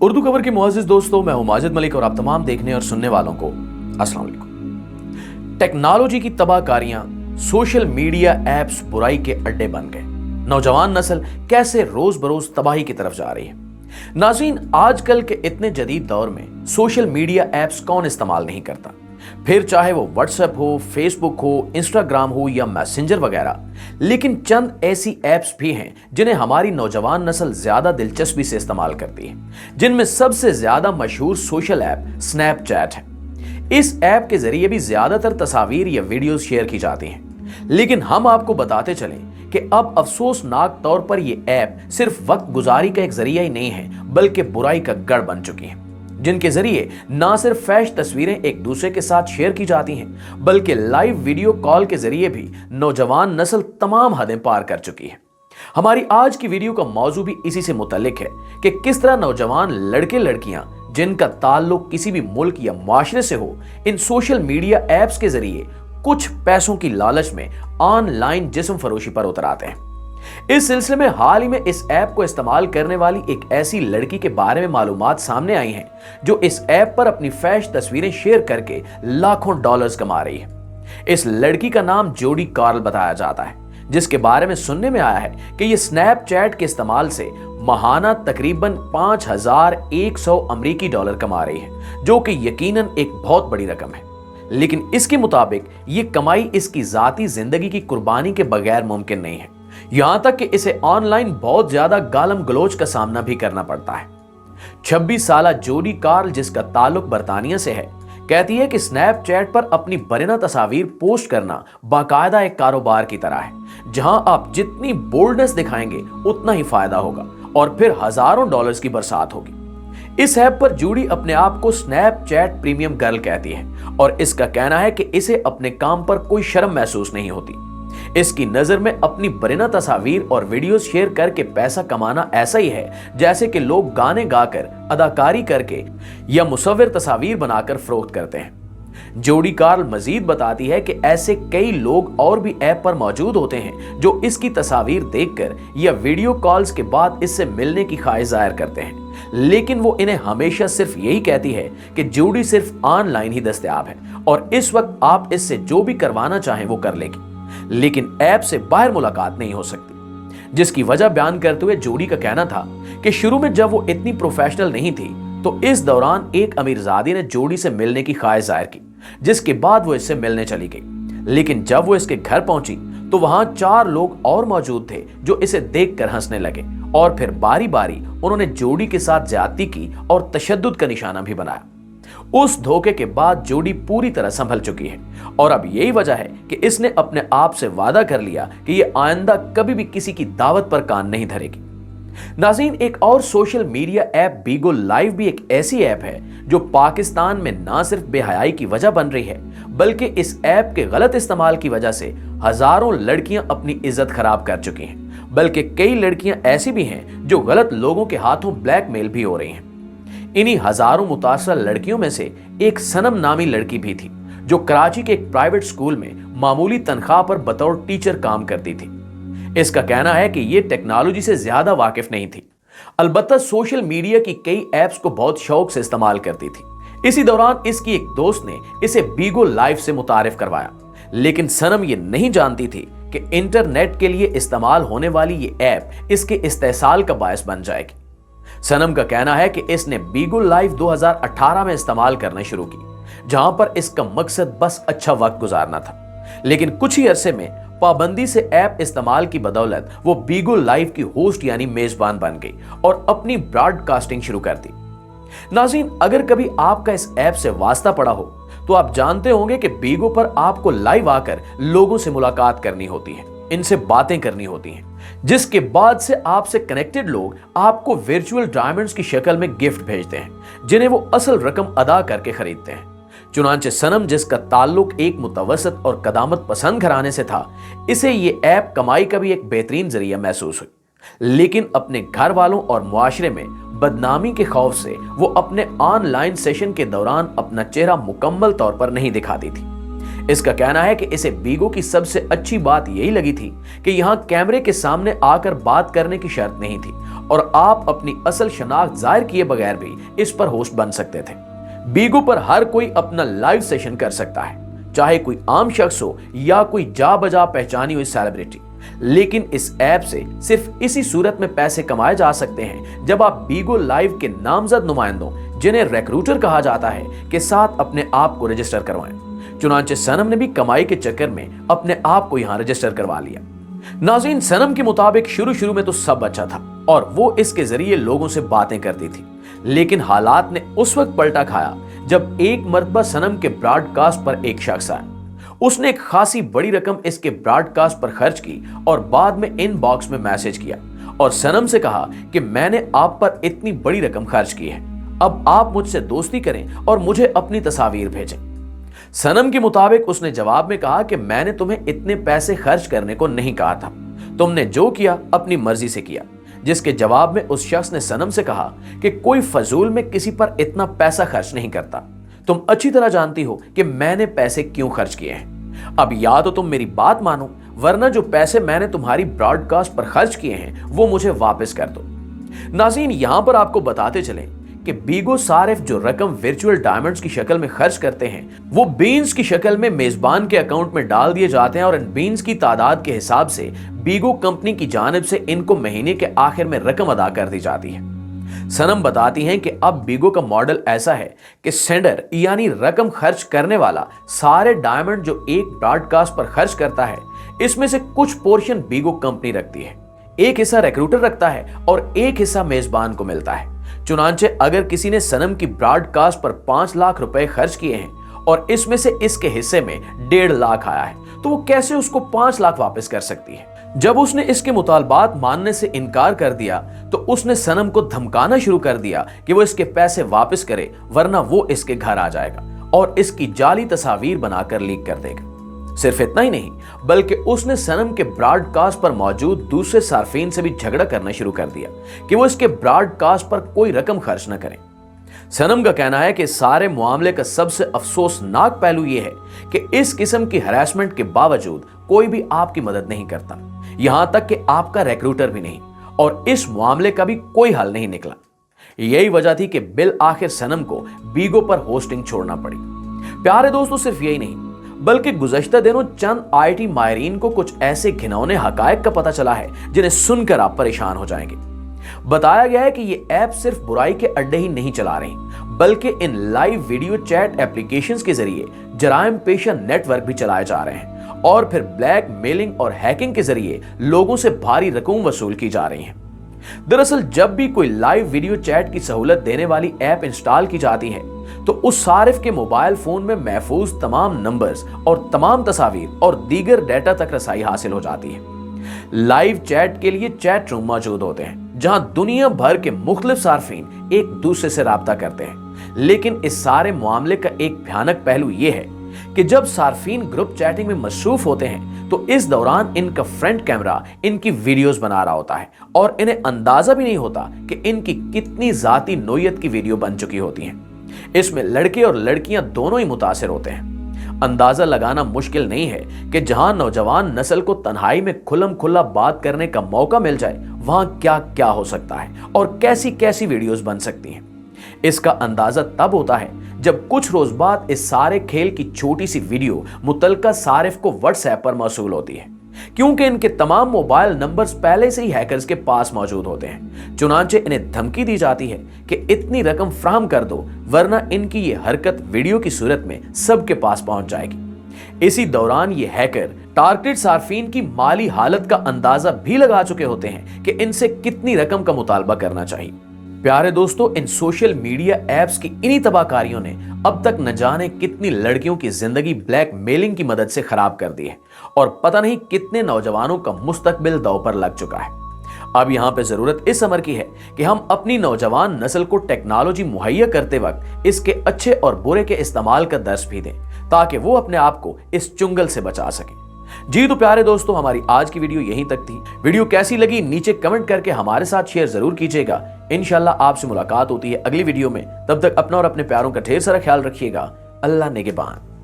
उर्दू खबर के मुअज़्ज़िज़ दोस्तों, मैं हूं माजिद मलिक और आप तमाम देखने और सुनने वालों को अस्सलाम वालेकुम। टेक्नोलॉजी की तबाहकारियां, सोशल मीडिया ऐप्स बुराई के अड्डे बन गए। नौजवान नस्ल कैसे रोज बरोज तबाही की तरफ जा रही है। नाज़रीन, आजकल के इतने जदीद दौर में सोशल मीडिया ऐप्स कौन इस्तेमाल नहीं करता, फिर चाहे वो व्हाट्सएप हो, फेसबुक हो, इंस्टाग्राम हो या मैसेंजर वगैरह। लेकिन चंद ऐसी ऐप्स भी हैं जिन्हें हमारी नौजवान नस्ल ज्यादा दिलचस्पी से इस्तेमाल करती है, जिनमें सबसे ज्यादा मशहूर सोशल ऐप स्नैपचैट है। इस ऐप के जरिए भी ज्यादातर तस्वीर या वीडियोस शेयर की जाती हैं, लेकिन हम आपको बताते चलें कि अब अफसोसनाक तौर पर यह ऐप सिर्फ वक्त गुजारी का एक जरिया ही नहीं है, बल्कि बुराई का गढ़ बन चुकी है, जिनके जरिए ना सिर्फ फैश तस्वीरें एक दूसरे के साथ शेयर की जाती हैं, बल्कि लाइव वीडियो कॉल के जरिए भी नौजवान नस्ल तमाम हदें पार कर चुकी है। हमारी आज की वीडियो का मौजू भी इसी से मुतल्लिक है कि किस तरह नौजवान लड़के लड़कियां जिनका ताल्लुक किसी भी मुल्क या माशरे से हो, इन सोशल मीडिया ऐप्स के जरिए कुछ पैसों की लालच में ऑनलाइन जिस्म फरोशी पर उतर आते हैं। इस सिलसिले में हाल ही में इस ऐप को इस्तेमाल करने वाली एक ऐसी लड़की के बारे में मालूमात सामने आई हैं, जो इस ऐप पर अपनी फैश तस्वीरें शेयर करके लाखों डॉलर्स कमा रही है। इस लड़की का नाम जोडी कार्ल बताया जाता है, जिसके बारे में सुनने में आया है कि यह स्नैपचैट के इस्तेमाल से महाना तकरीबन 5100 अमेरिकी डॉलर कमा रही है, जो कि यकीनन एक बहुत बड़ी रकम है। लेकिन इसके मुताबिक ये कमाई इसकी जाती जिंदगी की कुर्बानी के बगैर मुमकिन नहीं है, यहां तक कि इसे ऑनलाइन बहुत ज्यादा गालम गलोच का सामना भी करना पड़ता है। 26 साला जोडी कार्ल, जिसका ताल्लुक बर्तानिया से है, कहती है कि स्नैपचैट पर अपनी बरिना तस्वीर पोस्ट करना बाकायदा एक कारोबार की तरह है, जहां आप जितनी बोल्डनेस दिखाएंगे उतना ही फायदा होगा और फिर हजारों डॉलर्स की बरसात होगी। इस ऐप पर जूडी अपने आप को स्नैपचैट प्रीमियम गर्ल कहती है और इसका कहना है कि इसे अपने काम पर कोई शर्म महसूस नहीं होती। इसकी नजर में अपनी बरिना तस्वीर और वीडियोस शेयर करके पैसा कमाना ऐसा ही है जैसे कि लोग गाने गाकर, अदाकारी करके या मुसव्विर तस्वीर बनाकर फरोख्त करते हैं। जोडी कार्ल मजीद बताती है कि ऐसे कई लोग और भी ऐप पर मौजूद होते हैं जो इसकी तस्वीर देखकर या वीडियो कॉल्स के बाद इससे मिलने की ख्वाहिश जाहिर करते हैं, लेकिन वो इन्हें हमेशा सिर्फ यही कहती है कि जोडी सिर्फ ऑनलाइन ही दस्तयाब है और इस वक्त आप इससे जो भी करवाना चाहें वो कर लेगी, लेकिन ऐप से बाहर मुलाकात नहीं हो सकती। जिसकी वजह बयान करते हुए जोडी का कहना था कि शुरू में जब वो इतनी प्रोफेशनल नहीं थी तो इस दौरान एक अमीरजादी ने जोडी से मिलने की ख्वाहिश जाहिर की, जिसके बाद वो इससे मिलने चली गई। लेकिन जब वो इसके घर पहुंची तो वहां 4 लोग और मौजूद थे जो इसे देखकर हंसने लगे और फिर बारी बारी उन्होंने जोडी के साथ ज्यादती की और तशद्दुद का निशाना भी बनाया। उस धोखे के बाद जोडी पूरी तरह संभल चुकी है और अब यही वजह है कि इसने अपने आप से वादा कर लिया कि ये आइंदा कभी भी किसी की दावत पर कान नहीं धरेगी। नाज़रीन, एक और सोशल मीडिया ऐप बीगो लाइव भी एक ऐसी ऐप है जो पाकिस्तान में ना सिर्फ बेहयाई की वजह बन रही है, बल्कि इस ऐप के गलत इस्तेमाल की वजह से हजारों लड़कियां अपनी इज्जत खराब कर चुकी हैं, बल्कि कई लड़कियां ऐसी भी हैं जो गलत लोगों के हाथों ब्लैकमेल भी हो रही हैं। इन्हीं हजारों मुतासर लड़कियों में से एक सनम नामी लड़की भी थी, जो कराची के एक प्राइवेट स्कूल में मामूली तनख्वाह पर बतौर टीचर काम करती थी। इसका कहना है कि यह टेक्नोलॉजी से ज्यादा वाकिफ नहीं थी, अलबत्ता सोशल मीडिया की कई ऐप्स को बहुत शौक से इस्तेमाल करती थी। इसी दौरान इसकी एक दोस्त ने इसे बीगो लाइव से मुतारिफ करवाया, लेकिन सनम ये नहीं जानती थी कि इंटरनेट के लिए इस्तेमाल होने वाली ये ऐप इसके इस्तेसाल का बायस बन जाएगी। सनम का कहना है कि इसने बीगो लाइव 2018 में इस्तेमाल करना शुरू की, जहां पर इसका मकसद बस अच्छा वक्त गुजारना था, लेकिन कुछ ही अरसे में पाबंदी से ऐप इस्तेमाल की बदौलत वो बीगो लाइव की होस्ट यानी मेजबान बन गई और अपनी ब्रॉडकास्टिंग शुरू कर दी। नाज़रीन, अगर कभी आपका इस ऐप से वास्ता पड़ा हो तो आप जानते होंगे कि बीगो पर आपको लाइव आकर लोगों से मुलाकात करनी होती है, इनसे बातें करनी होती हैं, जिसके बाद से आपसे कनेक्टेड लोग आपको वर्चुअल डायमंड्स की शक्ल में गिफ्ट भेजते हैं, जिन्हें वो असल रकम अदा करके खरीदते हैं। चुनांचे सनम, जिसका ताल्लुक एक मुतवसत और कदामत पसंद घराने से था, इसे ये ऐप कमाई का भी एक बेहतरीन जरिया महसूस हुई, लेकिन अपने घर वालों और मुआशरे में बदनामी के खौफ से वो अपने ऑनलाइन सेशन के दौरान अपना चेहरा मुकम्मल तौर पर नहीं दिखाती थी। इसका कहना है कि इसे बीगो की सबसे अच्छी बात यही लगी थी कि यहाँ कैमरे के सामने आकर बात करने की शर्त नहीं थी और आप अपनी असल शनाख्त जाहिर किए बगैर भी इस पर होस्ट बन सकते थे। बीगो पर हर कोई अपना लाइव सेशन कर सकता है, चाहे कोई आम शख्स हो या कोई जा बजा पहचानी हुई सेलिब्रिटी। लेकिन इस ऐप से सिर्फ इसी सूरत में पैसे कमाए जा सकते हैं जब आप बीगो लाइव के नामजद नुमाइंदों, जिन्हें रिक्रूटर कहा जाता है, के साथ अपने आप को रजिस्टर करवाएं। चुनांचे सनम ने भी कमाई के चक्कर में अपने आप को यहां रजिस्टर करवा लिया। नाज़रीन, सनम के मुताबिक शुरू में तो सब अच्छा था और वो इसके जरिए लोगों से बातें करती थी, लेकिन हालात ने उस वक्त पलटा खाया जब एक मर्तबा सनम के ब्रॉडकास्ट पर एक शख्स आया। उसने एक खासी बड़ी रकम इसके ब्रॉडकास्ट पर खर्च की और बाद में इनबॉक्स में मैसेज किया और सनम से कहा कि मैंने आप पर इतनी बड़ी रकम खर्च की है, अब आप मुझसे दोस्ती करें और मुझे अपनी तस्वीर भेजें। सनम के मुताबिक उसने जवाब में कहा कि मैंने तुम्हें इतने पैसे खर्च करने को नहीं कहा था, तुमने जो किया अपनी मर्जी से किया। जिसके जवाब में उस शख्स ने सनम से कहा कि कोई फजूल में किसी पर इतना पैसा खर्च नहीं करता, तुम अच्छी तरह जानती हो कि मैंने पैसे क्यों खर्च किए हैं। अब या तो तुम मेरी बात मानो, वरना जो पैसे मैंने तुम्हारी ब्रॉडकास्ट पर खर्च किए हैं वो मुझे वापस कर दो। नाज़रीन, यहां पर आपको बताते चलें कि बीगो सारिफ जो रकम वर्चुअल डायमंड्स की शक्ल में खर्च करते हैं वो बीन्स की शक्ल में मेजबान के अकाउंट में डाल दिए जाते हैं और इन बीन्स की तादाद के हिसाब से बीगो कंपनी की जानिब से इनको महीने के आखिर में रकम अदा कर दी जाती है। सनम बताती हैं कि अब बीगो का मॉडल ऐसा है कि सेंडर यानी रकम खर्च करने वाला सारे डायमंड जो एक ब्रॉडकास्ट पर खर्च करता है, इसमें से कुछ पोर्शन बीगो कंपनी रखती है, एक हिस्सा रिक्रूटर रखता है और एक हिस्सा मेजबान को मिलता है। चुनांचे अगर किसी ने सनम की ब्रॉडकास्ट पर 5 लाख रुपए खर्च किए हैं और इसमें से इसके हिस्से में 1.5 लाख आया है, तो वो कैसे उसको 5 लाख वापस कर सकती है। जब उसने इसके मुतालबात मानने से इनकार कर दिया तो उसने सनम को धमकाना शुरू कर दिया कि वो इसके पैसे वापस करे, वरना वो इसके घर आ जाएगा और इसकी जाली तस्वीर बनाकर लीक कर देगा। सिर्फ इतना ही नहीं, बल्कि उसने सनम के ब्रॉडकास्ट पर मौजूद दूसरे सार्फिन से भी झगड़ा करना शुरू कर दिया कि वो इसके ब्रॉडकास्ट पर कोई रकम खर्च न करें। सनम का कहना है कि सारे मामले का सबसे अफसोसनाक पहलू यह है कि इस किस्म की हरासमेंट के बावजूद कोई भी आपकी मदद नहीं करता, यहां तक कि आपका रिक्रूटर भी नहीं, और इस मामले का भी कोई हल नहीं निकला। यही वजह थी कि बिल आखिर सनम को बीगो पर होस्टिंग छोड़ना पड़ी। प्यारे दोस्तों, सिर्फ यही नहीं बल्कि गुज़श्ता दिनों चंद आईटी माहिरीन को कुछ ऐसे घिनौने हकायक का पता चला है जिन्हें सुनकर आप परेशान हो जाएंगे। बताया गया है कि ये ऐप सिर्फ बुराई के अड्डे ही नहीं चला रही, बल्कि इन लाइव वीडियो चैट एप्लीकेशंस के जरिए जराइम पेशा नेटवर्क भी चलाए जा रहे हैं और फिर ब्लैक मेलिंग और हैकिंग के जरिए लोगों से भारी रकम वसूल की जा रही है। दरअसल जब भी कोई लाइव वीडियो चैट की सहूलत देने वाली ऐप इंस्टॉल की जाती है तो उस सारिफ के मोबाइल फोन में महफूज तमाम नंबर्स और तमाम तस्वीर और दीगर डेटा तक रसाई हासिल हो जाती है। लाइव चैट के लिए चैट रूम मौजूद होते हैं जहां दुनिया भर के मुख्तलिफ सार्फिन एक दूसरे से राब्ता करते हैं। लेकिन इस सारे मामले का एक भयानक पहलू यह है कि जब सार्फिन ग्रुप चैटिंग में मसरूफ होते हैं तो इस दौरान इनका फ्रंट कैमरा इनकी वीडियोस बना रहा होता है और इन्हें अंदाजा भी नहीं होता कि इनकी कितनी जाती नोयत की वीडियो बन चुकी होती हैं। इसमें लड़के और लड़कियां दोनों ही मुतासिर होते हैं। अंदाजा लगाना मुश्किल नहीं है कि जहां नौजवान नस्ल को तन्हाई में खुल्लम खुल्ला बात करने का मौका मिल जाए वहां क्या क्या हो सकता है और कैसी कैसी वीडियोस बन सकती हैं। इसका अंदाजा तब होता है जब कुछ रोज बाद इस सारे खेल की छोटी सी वीडियो मुतलका सारिफ को व्हाट्सएप पर मौसूल होती है, क्योंकि इनके तमाम मोबाइल नंबर्स पहले से ही हैकर्स के पास मौजूद होते हैं। चुनांचे इन्हें धमकी दी जाती है कि इतनी रकम फ्राहम कर दो, वरना इनकी ये हरकत वीडियो की सूरत में सबके पास पहुंच जाएगी। इसी दौरान ये हैकर टारगेटेड सार्फिन की माली हालत का अंदाजा भी लगा चुके होते हैं कि इनसे कितनी रकम का मुतालबा करना चाहिए। प्यारे दोस्तों, इन सोशल मीडिया ऐप्स की इन्हीं तबाहकारियों ने अब तक न जाने कितनी लड़कियों की जिंदगी ब्लैक मेलिंग की मदद से खराब कर दी है और पता नहीं कितने नौजवानों का मुस्तकबिल दांव पर लग चुका है। अब यहाँ पे जरूरत इस अमर की है कि हम अपनी नौजवान नस्ल को टेक्नोलॉजी मुहैया करते वक्त इसके अच्छे और बुरे के इस्तेमाल का दर्स भी दें, ताकि वो अपने आप को इस चुंगल से बचा सके। जी तो प्यारे दोस्तों, हमारी आज की वीडियो यहीं तक थी। वीडियो कैसी लगी नीचे कमेंट करके हमारे साथ शेयर जरूर कीजिएगा। इंशाल्लाह आपसे मुलाकात होती है अगली वीडियो में। तब तक अपना और अपने प्यारों का ढेर सारा ख्याल रखिएगा। अल्लाह नेगेबान।